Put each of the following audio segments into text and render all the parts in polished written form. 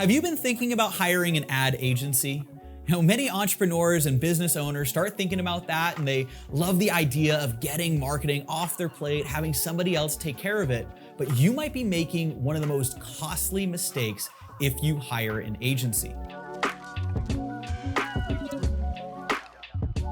Have you been thinking about hiring an ad agency? Many entrepreneurs and business owners start thinking about that and they love the idea of getting marketing off their plate, having somebody else take care of it. But you might be making one of the most costly mistakes if you hire an agency.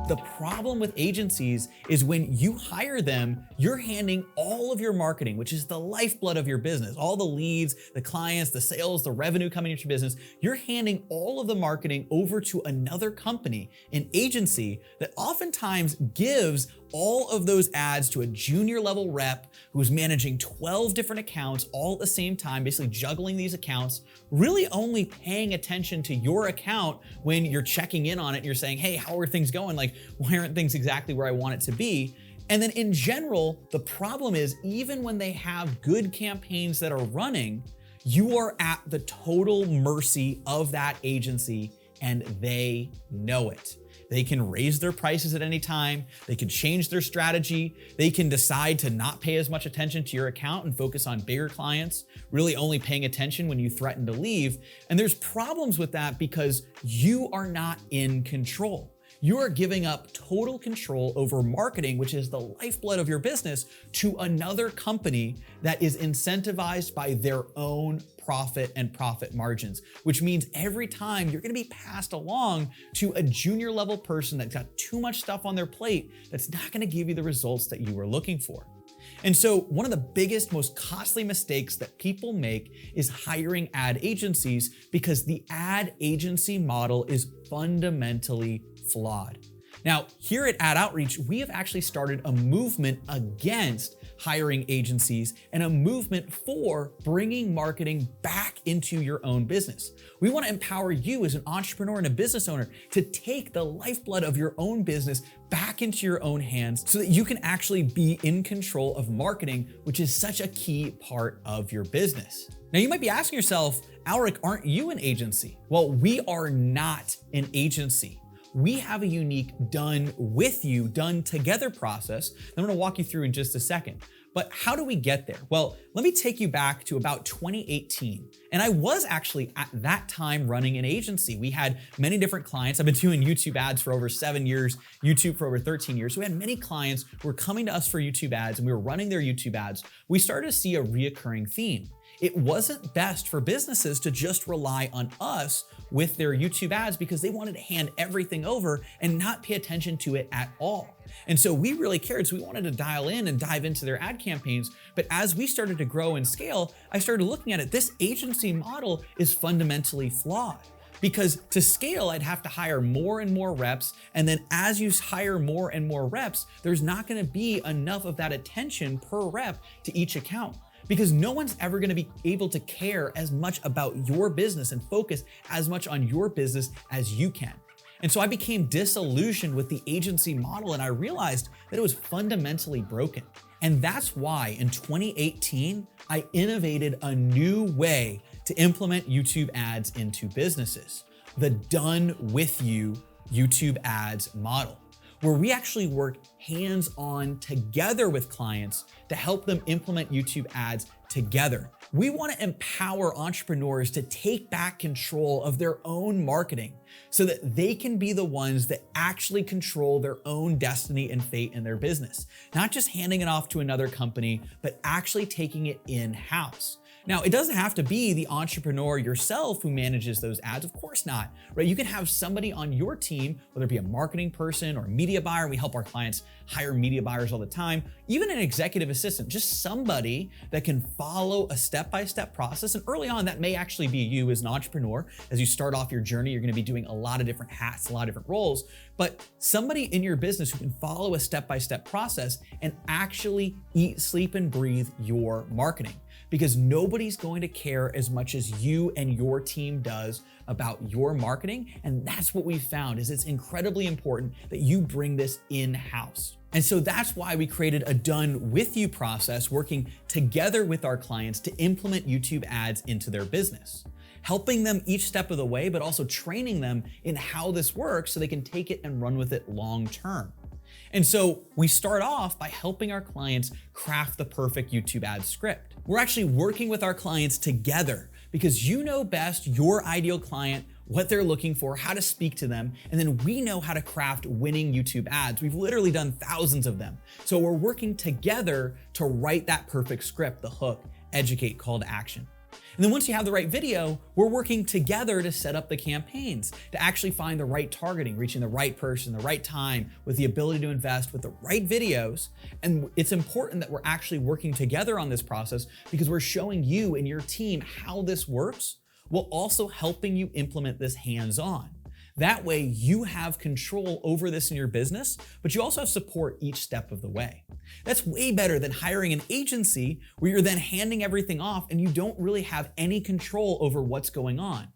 The problem with agencies is when you hire them, you're handing all of your marketing, which is the lifeblood of your business, all the leads, the clients, the sales, the revenue coming into your business, you're handing all of the marketing over to another company, an agency that oftentimes gives all of those ads to a junior level rep who's managing 12 different accounts all at the same time, basically juggling these accounts, really only paying attention to your account when you're checking in on it and you're saying, hey, how are things going? Like, why aren't things exactly where I want it to be? And then in general, the problem is even when they have good campaigns that are running, you are at the total mercy of that agency and they know it. They can raise their prices at any time. They can change their strategy. They can decide to not pay as much attention to your account and focus on bigger clients, really only paying attention when you threaten to leave. And there's problems with that because you are not in control. You are giving up total control over marketing, which is the lifeblood of your business, to another company that is incentivized by their own profit and profit margins, which means every time you're gonna be passed along to a junior level person that's got too much stuff on their plate that's not gonna give you the results that you were looking for. And so one of the biggest, most costly mistakes that people make is hiring ad agencies because the ad agency model is fundamentally flawed. Now, here at Ad Outreach, we have actually started a movement against hiring agencies and a movement for bringing marketing back into your own business. We want to empower you as an entrepreneur and a business owner to take the lifeblood of your own business back into your own hands so that you can actually be in control of marketing, which is such a key part of your business. Now, you might be asking yourself, Aleric, aren't you an agency? Well, we are not an agency. We have a unique done with you, done together process that I'm gonna walk you through in just a second. But how do we get there? Well, let me take you back to about 2018. And I was actually at that time running an agency. We had many different clients. I've been doing YouTube ads for over 7 years, YouTube for over 13 years. So we had many clients who were coming to us for YouTube ads and we were running their YouTube ads. We started to see a reoccurring theme. It wasn't best for businesses to just rely on us with their YouTube ads because they wanted to hand everything over and not pay attention to it at all. And so we really cared. So we wanted to dial in and dive into their ad campaigns. But as we started to grow and scale, I started looking at it. This agency model is fundamentally flawed. Because to scale, I'd have to hire more and more reps. And then as you hire more and more reps, there's not gonna be enough of that attention per rep to each account. Because no one's ever gonna be able to care as much about your business and focus as much on your business as you can. And so I became disillusioned with the agency model and I realized that it was fundamentally broken. And that's why in 2018, I innovated a new way to implement YouTube ads into businesses, the done with you YouTube ads model, where we actually work hands-on together with clients to help them implement YouTube ads together. We want to empower entrepreneurs to take back control of their own marketing so that they can be the ones that actually control their own destiny and fate in their business. Not just handing it off to another company, but actually taking it in-house. Now, it doesn't have to be the entrepreneur yourself who manages those ads, of course not, right? You can have somebody on your team, whether it be a marketing person or a media buyer. We help our clients hire media buyers all the time, even an executive assistant, just somebody that can follow a step-by-step process. And early on, that may actually be you as an entrepreneur. As you start off your journey, you're gonna be doing a lot of different hats, a lot of different roles, but somebody in your business who can follow a step-by-step process and actually eat, sleep, and breathe your marketing. Because nobody's going to care as much as you and your team does about your marketing. And that's what we found is it's incredibly important that you bring this in-house. And so that's why we created a done with you process, working together with our clients to implement YouTube ads into their business, helping them each step of the way, but also training them in how this works so they can take it and run with it long term. And so we start off by helping our clients craft the perfect YouTube ad script. We're actually working with our clients together because you know best your ideal client, what they're looking for, how to speak to them, and then we know how to craft winning YouTube ads. We've literally done thousands of them. So we're working together to write that perfect script, the hook, educate, call to action. And then once you have the right video, we're working together to set up the campaigns, to actually find the right targeting, reaching the right person, the right time, with the ability to invest with the right videos. And it's important that we're actually working together on this process because we're showing you and your team how this works, while also helping you implement this hands-on. That way you have control over this in your business, but you also have support each step of the way. That's way better than hiring an agency where you're then handing everything off and you don't really have any control over what's going on,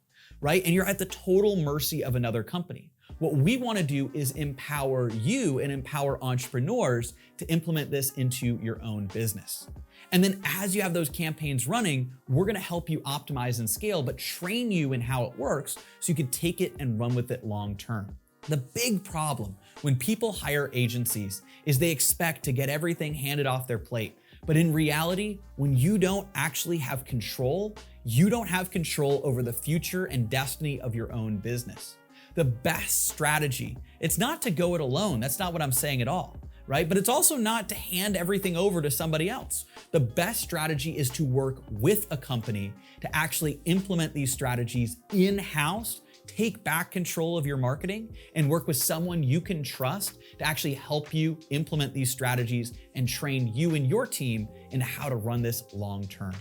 right? And you're at the total mercy of another company. What we want to do is empower you and empower entrepreneurs to implement this into your own business. And then as you have those campaigns running, we're going to help you optimize and scale, but train you in how it works so you can take it and run with it long term. The big problem when people hire agencies is they expect to get everything handed off their plate. But in reality, when you don't actually have control, you don't have control over the future and destiny of your own business. The best strategy, it's not to go it alone. That's not what I'm saying at all. Right? But it's also not to hand everything over to somebody else. The best strategy is to work with a company to actually implement these strategies in-house, take back control of your marketing, and work with someone you can trust to actually help you implement these strategies and train you and your team in how to run this long-term.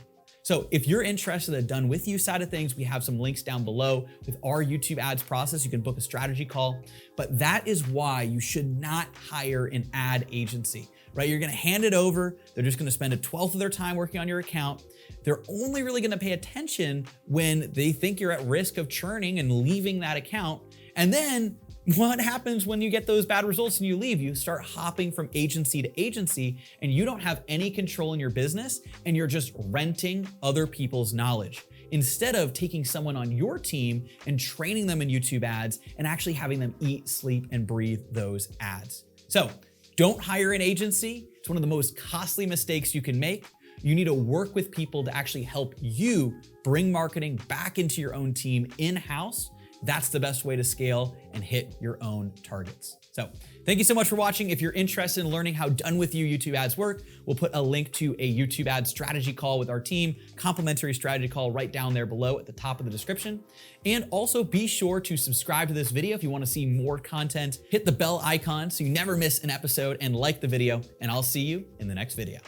So if you're interested in the done with you side of things, we have some links down below with our YouTube ads process. You can book a strategy call, but that is why you should not hire an ad agency, right? You're gonna hand it over. They're just gonna spend 1/12 of their time working on your account. They're only really gonna pay attention when they think you're at risk of churning and leaving that account. And then what happens when you get those bad results and you leave? You start hopping from agency to agency and you don't have any control in your business and you're just renting other people's knowledge instead of taking someone on your team and training them in YouTube ads and actually having them eat, sleep, and breathe those ads. So don't hire an agency. It's one of the most costly mistakes you can make. You need to work with people to actually help you bring marketing back into your own team in-house. That's the best way to scale and hit your own targets. So thank you so much for watching. If you're interested in learning how done with you YouTube ads work, we'll put a link to a YouTube ad strategy call with our team, complimentary strategy call right down there below at the top of the description. And also be sure to subscribe to this video if you want to see more content. Hit the bell icon so you never miss an episode and like the video, and I'll see you in the next video.